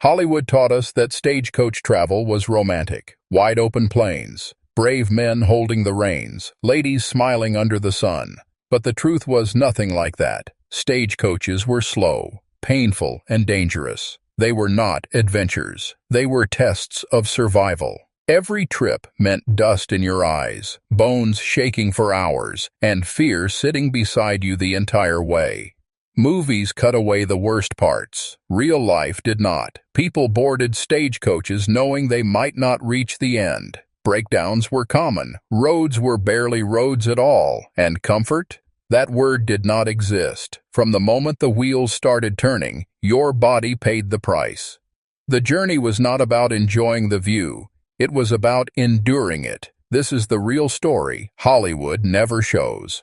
Hollywood taught us that stagecoach travel was romantic. Wide-open plains, brave men holding the reins, ladies smiling under the sun. But the truth was nothing like that. Stagecoaches were slow, painful, and dangerous. They were not adventures. They were tests of survival. Every trip meant dust in your eyes, bones shaking for hours, and fear sitting beside you the entire way. Movies cut away the worst parts. Real life did not. People boarded stagecoaches knowing they might not reach the end. Breakdowns were common. Roads were barely roads at all. And comfort? That word did not exist. From the moment the wheels started turning, your body paid the price. The journey was not about enjoying the view. It was about enduring it. This is the real story Hollywood never shows.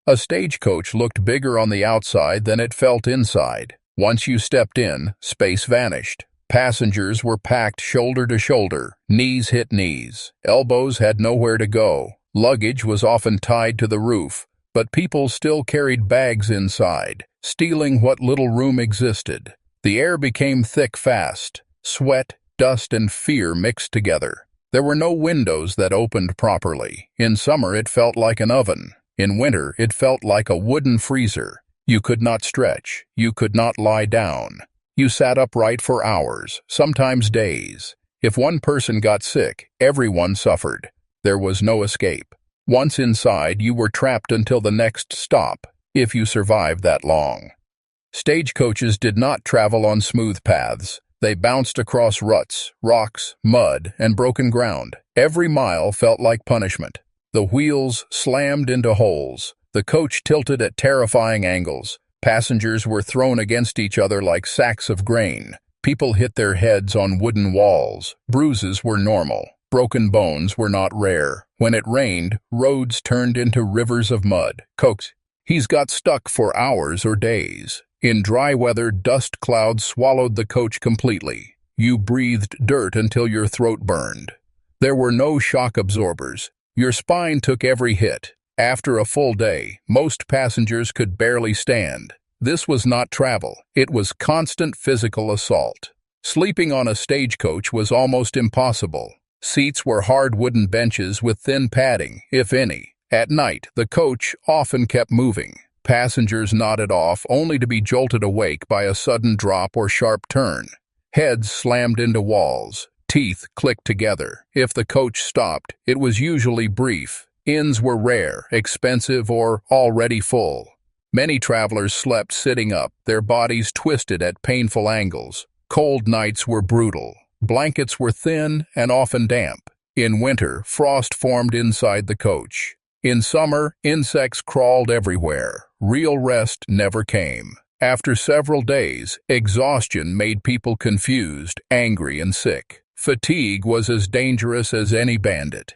A stagecoach looked bigger on the outside than it felt inside. Once you stepped in, space vanished. Passengers were packed shoulder to shoulder, knees hit knees. Elbows had nowhere to go. Luggage was often tied to the roof, but people still carried bags inside, stealing what little room existed. The air became thick fast. Sweat, dust, and fear mixed together. There were no windows that opened properly. In summer, it felt like an oven. In winter, it felt like a wooden freezer. You could not stretch. You could not lie down. You sat upright for hours, sometimes days. If one person got sick, everyone suffered. There was no escape. Once inside, you were trapped until the next stop, if you survived that long. Stagecoaches did not travel on smooth paths. They bounced across ruts, rocks, mud, and broken ground. Every mile felt like punishment. The wheels slammed into holes. The coach tilted at terrifying angles. Passengers were thrown against each other like sacks of grain. People hit their heads on wooden walls. Bruises were normal. Broken bones were not rare. When it rained, roads turned into rivers of mud. Coach, he's got stuck for hours or days. In dry weather, dust clouds swallowed the coach completely. You breathed dirt until your throat burned. There were no shock absorbers. Your spine took every hit. After a full day, most passengers could barely stand. This was not travel. It was constant physical assault. Sleeping on a stagecoach was almost impossible. Seats were hard wooden benches with thin padding, if any. At night, the coach often kept moving. Passengers nodded off only to be jolted awake by a sudden drop or sharp turn. Heads slammed into walls. Teeth clicked together. If the coach stopped, it was usually brief. Inns were rare, expensive, or already full. Many travelers slept sitting up, their bodies twisted at painful angles. Cold nights were brutal. Blankets were thin and often damp. In winter, frost formed inside the coach. In summer, insects crawled everywhere. Real rest never came. After several days, exhaustion made people confused, angry, and sick. Fatigue was as dangerous as any bandit.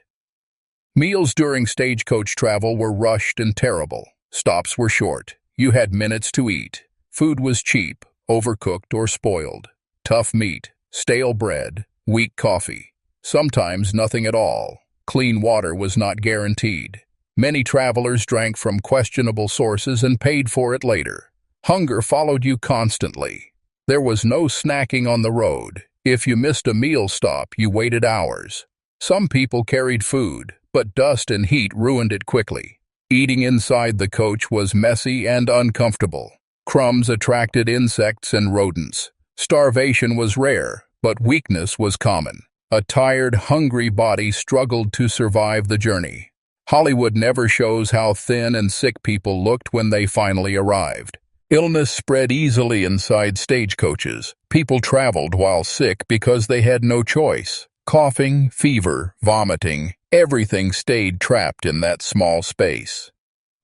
Meals during stagecoach travel were rushed and terrible. Stops were short. You had minutes to eat. Food was cheap, overcooked or spoiled. Tough meat, stale bread, weak coffee. Sometimes nothing at all. Clean water was not guaranteed. Many travelers drank from questionable sources and paid for it later. Hunger followed you constantly. There was no snacking on the road. If you missed a meal stop, you waited hours. Some people carried food, but dust and heat ruined it quickly. Eating inside the coach was messy and uncomfortable. Crumbs attracted insects and rodents. Starvation was rare, but weakness was common. A tired, hungry body struggled to survive the journey. Hollywood never shows how thin and sick people looked when they finally arrived. Illness spread easily inside stagecoaches. People traveled while sick because they had no choice. Coughing, fever, vomiting, everything stayed trapped in that small space.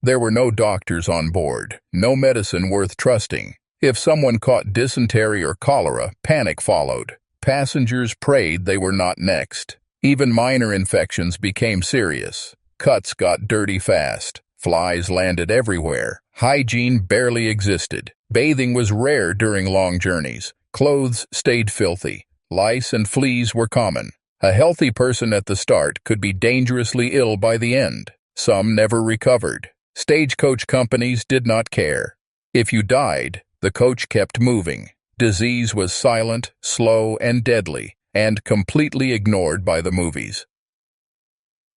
There were no doctors on board, no medicine worth trusting. If someone caught dysentery or cholera, panic followed. Passengers prayed they were not next. Even minor infections became serious. Cuts got dirty fast. Flies landed everywhere. Hygiene barely existed. Bathing was rare during long journeys. Clothes stayed filthy. Lice and fleas were common. A healthy person at the start could be dangerously ill by the end. Some never recovered. Stagecoach companies did not care. If you died, the coach kept moving. Disease was silent, slow, and deadly, and completely ignored by the movies.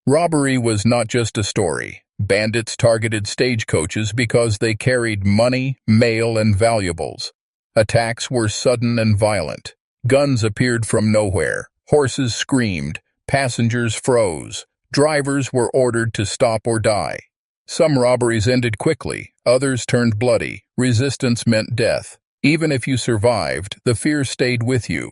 Robbery was not just a story. Bandits targeted stagecoaches because they carried money, mail, and valuables. Attacks were sudden and violent. Guns appeared from nowhere. Horses screamed. Passengers froze. Drivers were ordered to stop or die. Some robberies ended quickly. Others turned bloody. Resistance meant death. Even if you survived, the fear stayed with you.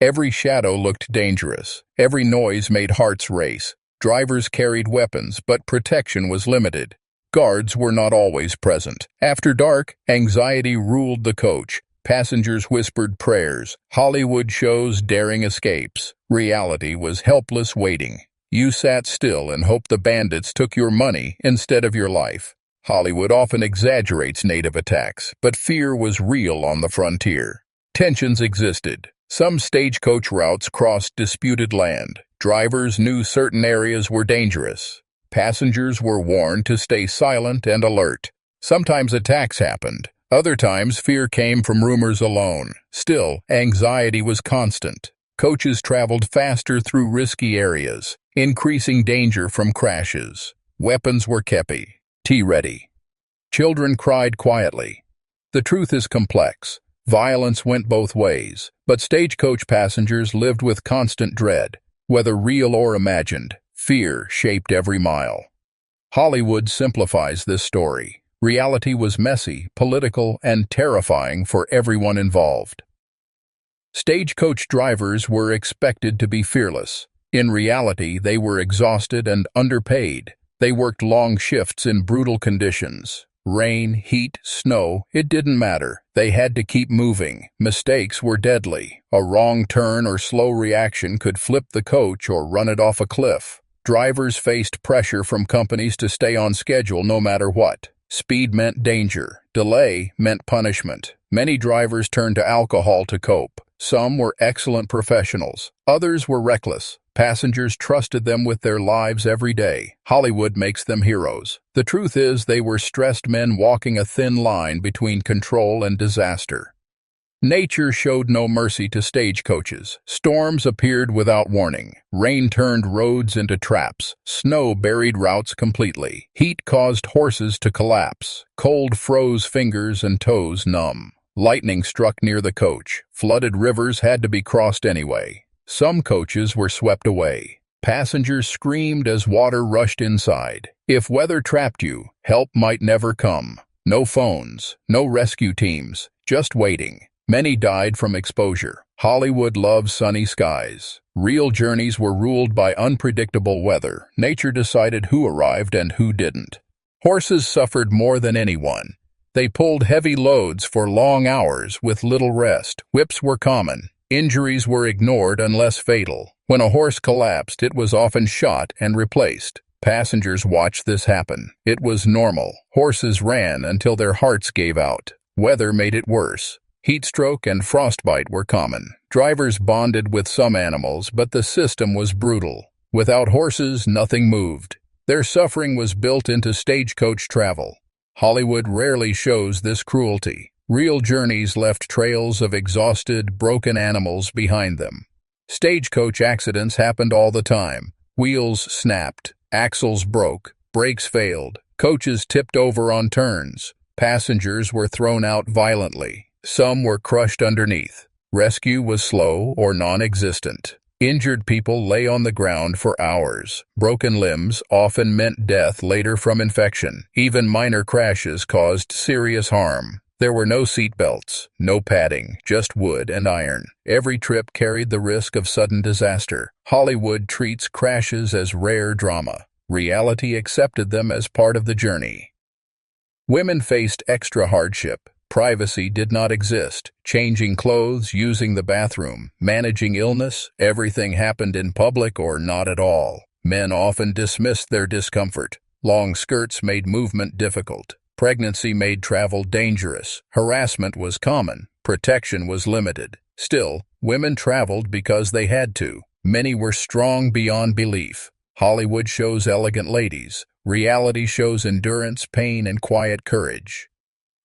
Every shadow looked dangerous. Every noise made hearts race. Drivers carried weapons, but protection was limited. Guards were not always present. After dark, anxiety ruled the coach. Passengers whispered prayers. Hollywood shows daring escapes. Reality was helpless waiting. You sat still and hoped the bandits took your money instead of your life. Hollywood often exaggerates native attacks, but fear was real on the frontier. Tensions existed. Some stagecoach routes crossed disputed land. Drivers knew certain areas were dangerous. Passengers were warned to stay silent and alert. Sometimes attacks happened. Other times fear came from rumors alone. Still, anxiety was constant. Coaches traveled faster through risky areas, increasing danger from crashes. Weapons were kept ready. Children cried quietly. The truth is complex. Violence went both ways, but stagecoach passengers lived with constant dread. Whether real or imagined, fear shaped every mile. Hollywood simplifies this story. Reality was messy, political, and terrifying for everyone involved. Stagecoach drivers were expected to be fearless. In reality, they were exhausted and underpaid. They worked long shifts in brutal conditions. Rain, heat, snow, it didn't matter. They had to keep moving. Mistakes were deadly. A wrong turn or slow reaction could flip the coach or run it off a cliff. Drivers faced pressure from companies to stay on schedule no matter what. Speed meant danger. Delay meant punishment. Many drivers turned to alcohol to cope. Some were excellent professionals. Others were reckless. Passengers trusted them with their lives every day. Hollywood makes them heroes. The truth is, they were stressed men walking a thin line between control and disaster. Nature showed no mercy to stagecoaches. Storms appeared without warning. Rain turned roads into traps. Snow buried routes completely. Heat caused horses to collapse. Cold froze fingers and toes numb. Lightning struck near the coach. Flooded rivers had to be crossed anyway. Some coaches were swept away. Passengers screamed as water rushed inside. If weather trapped you, help might never come. No phones, no rescue teams, just waiting. Many died from exposure. Hollywood loves sunny skies. Real journeys were ruled by unpredictable weather. Nature decided who arrived and who didn't. Horses suffered more than anyone. They pulled heavy loads for long hours with little rest. Whips were common. Injuries were ignored unless fatal. When a horse collapsed, it was often shot and replaced. Passengers watched this happen. It was normal. Horses ran until their hearts gave out. Weather made it worse. Heat stroke and frostbite were common. Drivers bonded with some animals, but the system was brutal. Without horses, nothing moved. Their suffering was built into stagecoach travel. Hollywood rarely shows this cruelty. Real journeys left trails of exhausted, broken animals behind them. Stagecoach accidents happened all the time. Wheels snapped, axles broke, brakes failed, coaches tipped over on turns. Passengers were thrown out violently. Some were crushed underneath. Rescue was slow or non-existent. Injured people lay on the ground for hours. Broken limbs often meant death later from infection. Even minor crashes caused serious harm. There were no seat belts, no padding, just wood and iron. Every trip carried the risk of sudden disaster. Hollywood treats crashes as rare drama. Reality accepted them as part of the journey. Women faced extra hardship. Privacy did not exist. Changing clothes, using the bathroom, managing illness, everything happened in public or not at all. Men often dismissed their discomfort. Long skirts made movement difficult. Pregnancy made travel dangerous. Harassment was common. Protection was limited. Still, women traveled because they had to. Many were strong beyond belief. Hollywood shows elegant ladies. Reality shows endurance, pain, and quiet courage.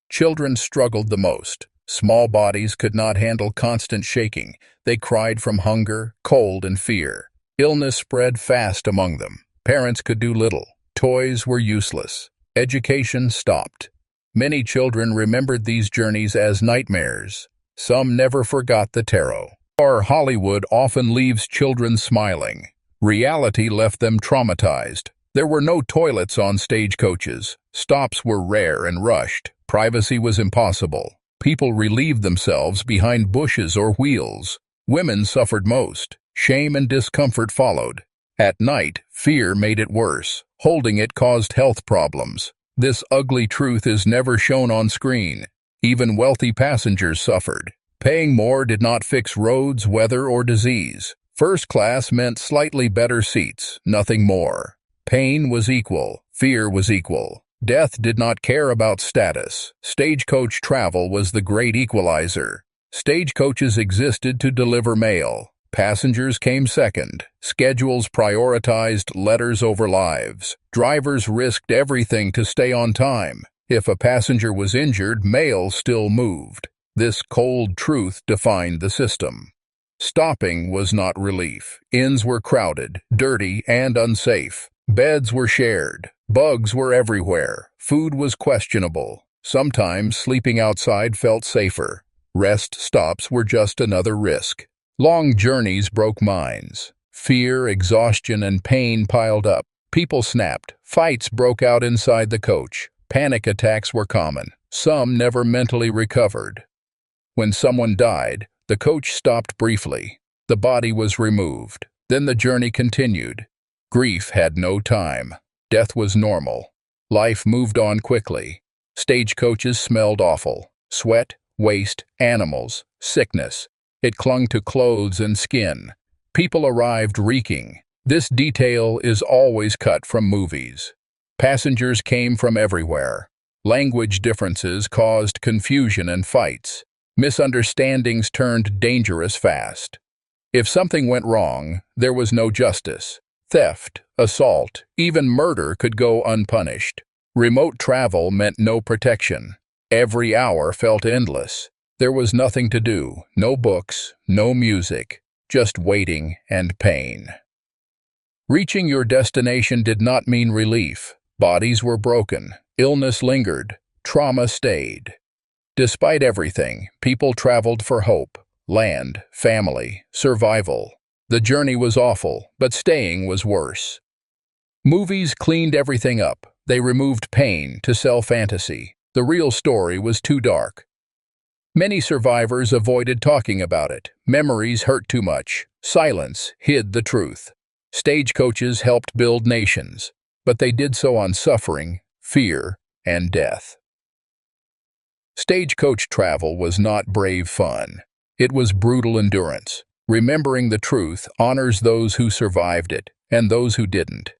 Children struggled the most. Small bodies could not handle constant shaking. They cried from hunger, cold, and fear. Illness spread fast among them. Parents could do little. Toys were useless. Education stopped. Many children remembered these journeys as nightmares. Some never forgot the terror. Hollywood often leaves children smiling. Reality left them traumatized. There were no toilets on stagecoaches. Stops were rare and rushed. Privacy was impossible. People relieved themselves behind bushes or wheels. Women suffered most. Shame and discomfort followed. At night, fear made it worse. Holding it caused health problems. This ugly truth is never shown on screen. Even wealthy passengers suffered. Paying more did not fix roads, weather, or disease. First class meant slightly better seats, nothing more. Pain was equal. Fear was equal. Death did not care about status. Stagecoach travel was the great equalizer. Stagecoaches existed to deliver mail. Passengers came second. Schedules prioritized letters over lives. Drivers risked everything to stay on time. If a passenger was injured, mail still moved. This cold truth defined the system. Stopping was not relief. Inns were crowded, dirty, and unsafe. Beds were shared. Bugs were everywhere. Food was questionable. Sometimes sleeping outside felt safer. Rest stops were just another risk. Long journeys broke minds. Fear, exhaustion, and pain piled up. People snapped. Fights broke out inside the coach. Panic attacks were common. Some never mentally recovered. When someone died, the coach stopped briefly. The body was removed. Then the journey continued. Grief had no time. Death was normal. Life moved on quickly. Stagecoaches smelled awful. Sweat, waste, animals, sickness. It clung to clothes and skin. People arrived reeking. This detail is always cut from movies. Passengers came from everywhere. Language differences caused confusion and fights. Misunderstandings turned dangerous fast. If something went wrong, there was no justice. Theft, assault, even murder could go unpunished. Remote travel meant no protection. Every hour felt endless. There was nothing to do, no books, no music, just waiting and pain. Reaching your destination did not mean relief. Bodies were broken, illness lingered, trauma stayed. Despite everything, people traveled for hope, land, family, survival. The journey was awful, but staying was worse. Movies cleaned everything up. They removed pain to sell fantasy. The real story was too dark. Many survivors avoided talking about it. Memories hurt too much. Silence hid the truth. Stagecoaches helped build nations, but they did so on suffering, fear, and death. Stagecoach travel was not brave fun. It was brutal endurance. Remembering the truth honors those who survived it and those who didn't.